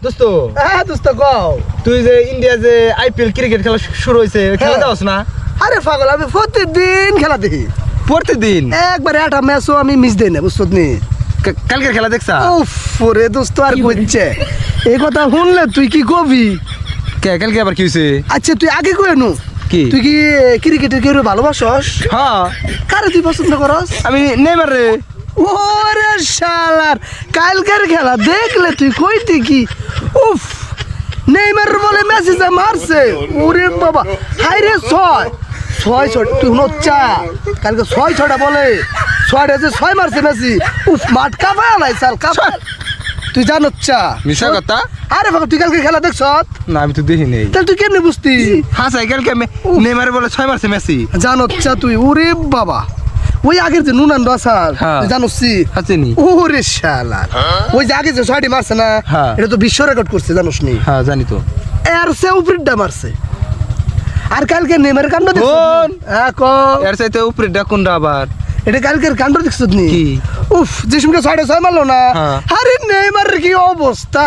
দোস্ত হ্যাঁ দোস্ত কও তুই যে ইন্ডিয়া যে আইপিএল ক্রিকেট খেলা শুরু হয়েছে খেলা দাওস না? আরে পাগল আমি প্রতিদিন খেলা দেখি প্রতিদিন একবারে একটা ম্যাচও আমি মিস দেই না বুঝছত নি কালকের খেলা দেখছা? উফ রে দোস্ত আর কইছে এই কথা শুনলে তুই কি কবি? কালকে আবার কি হয়েছে? আচ্ছা তুই আগে কই নু কি তুই কি ক্রিকেটের কেউ ভালোবাসস? হ্যাঁ কারে তুই পছন্দ করস? আমি নেইমার রে। ওরে শালার কালকের খেলা দেখলে তুই কইতি কি উফ নেইমার বলে মেসি যে মারছে ওরে বাবা হাই রে ছয় তুই হচ্ছা কালকে ছয়টা বলে ছয়টা যে ছয় মারছে মেসি উফ মাঠ কাঁপায় নাই সাল কাঁপা তুই জানোচ্ছা মিশা কথা? আরে বাবা তুই কালকে খেলা দেখছ না আমি তো দেখি নেই। তাহলে তুই কেমনে বুঝতি? হ্যাঁ কালকে নেইমার বলে 6 মারছে মেসি। জানোচ্ছা তুই ওরে বাবা ওই আগের যে নুনান বাসার হ্যাঁ। তুই জানোসি হাসেনি? ওরে শালার ওই যে আগে যে ছয়টি মারছে না হ্যাঁ। এটা তো বিশ্ব রেকর্ড করছে জানোস নি? হ্যাঁ জানি তো। এর সে উপরেরটা মারছে আর কালকে নেইমারের কাণ্ড দেখছ? কোন? হ্যাঁ ক এর চাইতে উপরে ডাকুনটা আবার এটা কালকের কাণ্ড দেখছ নি? কি? উফ যে সময় ছয় মারলো না হ্যাঁ। আরে নেইমারের কি অবস্থা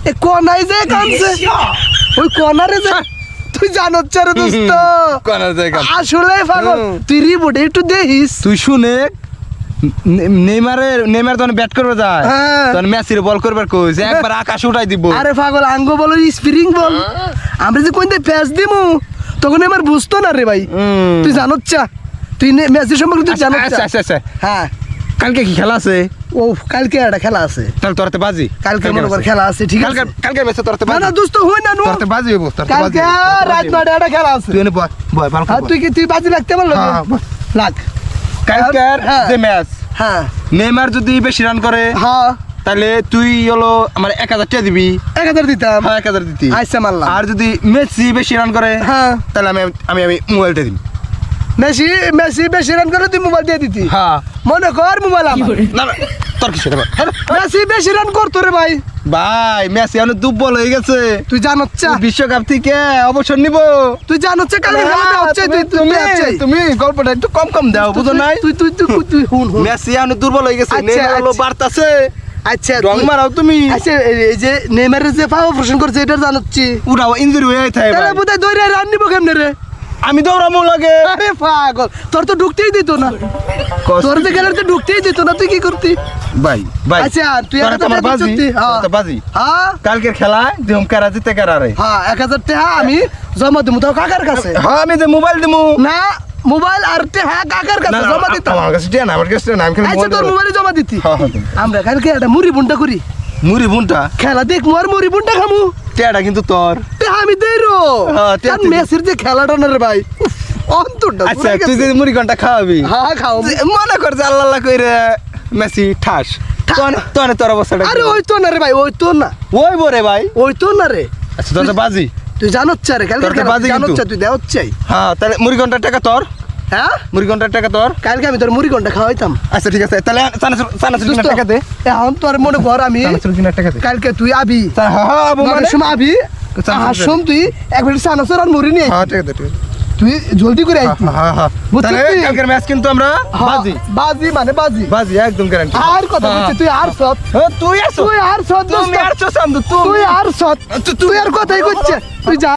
এ কোনায় যে কাঁদছে ওই কোনারে যে তুই জানোস রে দোস্ত কোনার জায়গা আসলে পাগল তুই রিপোর্টে একটু দেখিস তুই শুনে নেইমার যখন ব্যাট করবে যায় হ্যাঁ। তখন মেসির বল করবার কইছে একবার আকাশে উঠাই দিব। আরে পাগল আঙ্গ বল স্প্রিং বল আমরা যে কোনতে প্যাচ দিমু তখন আমার বুঝতো না রে ভাই তুই জানোস তুই মেসি সম্পর্কে তুই জানোস আচ্ছা হ্যাঁ কালকে কি খেলা আছে? ও কালকে একটা খেলা আছে তাহলে তোরতে বাজি কালকে মনে কর খেলা আছে ঠিক আছে কালকে ম্যাচে তোরতে না বাজি না দোস্ত হই না নো তোরতে বাজি হইব তোরতে বাজি কালকে রাত 9টা একটা খেলা আছে তুই এনে বয় বয় ভালো আর তুই কি তুই বাজি লাগতে পারলো হ্যাঁ, বল। লাগ কালকের হ্যাঁ। যে ম্যাচ হ্যাঁ নেইমার যদি বেশি রান করে হ্যাঁ তাহলে তুই হলো আমার 1000 টাকা দিবি। 1000 দিতাম হ্যাঁ 1000 দিতি। আচ্ছা মারলাম আর যদি মেসি বেশি রান করে হ্যাঁ তাহলে আমি মোবাইলটা দিবি। মেসি বেশি রান করে তুই মোবাইল দিয়ে দিতি হ্যাঁ মনে কর মোবাইল আমার না না, তোর কি সেটা মেসি বেশি রান করতো রে ভাই ভাই মেসি অনেক দুর্বল হয়ে গেছে। তুই জানোস বিশ্বকাপ থেকে অবসর নিব। তুই জানোস কালকে খেলাতে হচ্ছে তুমি গল্পটা একটু কম দাও বুঝো নাই? তুই তুই তুই তুই হুন হুন মেসি অনেক দুর্বল হয়ে গেছে। আচ্ছা, নেইমার হলো আচ্ছা। বাড়তাছে। আচ্ছা রং মারাও তুমি। আচ্ছা এই যে নেইমারের যে পাওয়া অপারেশন করছে এটা জানোচ্ছি উড়াও ইনজুরি হয়ে থাকে তাহলে ভাই। বোধহয় দৌড়ে রান নিব কেমনে রে? আমি দৌড়ামো লাগে। আরে পাগল তোর তো ঢুকতেই দিত না তোর যে খেলাতে ঢুকতেই দিত না তুই কি করতি? ভাই আচ্ছা তুই তোরা তো আমার বাজি। তোরা তো বাজি। হ্যাঁ কালকের খেলায় দিম কারা জিতে কারা রে। হ্যাঁ 1000 টাকা আমি জমা দিমু তো কাকার কাছে হ্যাঁ আমি যে মোবাইল দিমু। না মোবাইল আর টাকা কাকার কাছে জমা দিতে আমার কাছে টিয়া না, আমার কাছে টিয়া না, আমি খালি আচ্ছা মোবাইল তোর দেবো। মোবাইলে জমা দিতি হ্যাঁ, হ্যাঁ, দিবো। আমরা কালকে একটা মুড়ি বুনটা করি মুড়ি বুনটা খেলা দেখমু আর মুড়ি বুনটা খামু টিয়াটা কিন্তু তোর। টাকা আমি দেই রো হ্যাঁ, টিয়া তুই দে। মেসির যে খেলাটা না রে ভাই উফ, অন্তরটা আচ্ছা পুরা তুই গেছে। যদি মুড়ি ঘন্টা খাওয়াবি হ্যাঁ খাও মনে কর যে আল্লাহ কইরে মেসি ঠাস তোর অবস্থাটা আরে ওই তো না রে ভাই ওই তো না ওই বরে ভাই। ওই তো না রে আচ্ছা তোর তো বাজি। তুই জানোস রে কালকে তোর তো বাজি জানোস কিন্তু। তুই দেওয়ার চাই হ্যাঁ তাহলে মুড়ি ঘন্টার টাকা তোর। হ্যাঁ মুড়ি ঘন্টার টাকা তোর। কালকে আমি তোর মুড়ি ঘন্টা খাওয়াইতাম আচ্ছা ঠিক আছে তাহলে চানাচুর কিনার টাকা দে। এখন তোর মনে কর আমি চানাচুর কিনার টাকা দে। কালকে তুই আবি হ্যাঁ হ্যাঁ আবু মানে নটার সময় আবি চানাচুর আসম তুই একবার সানাসর আর মুড়ি নিয়ে হ্যাঁ ঠিক আছে ঠিক আছে। তুই জলদি করে আইতি হ্যাঁ হ্যাঁ বুঝছিস তাহলে তুই? কালকের ম্যাচ কিন্তু আমরা বাজি বাজি মানে বাজি বাজি একদম গ্যারান্টি। আর কথা বলছিস তুই আর সৎ তুই আসো তুই আর সৎ তুমি আসছো সান্দু তুই আর সৎ তুই আর কথাই করছিস তুই যা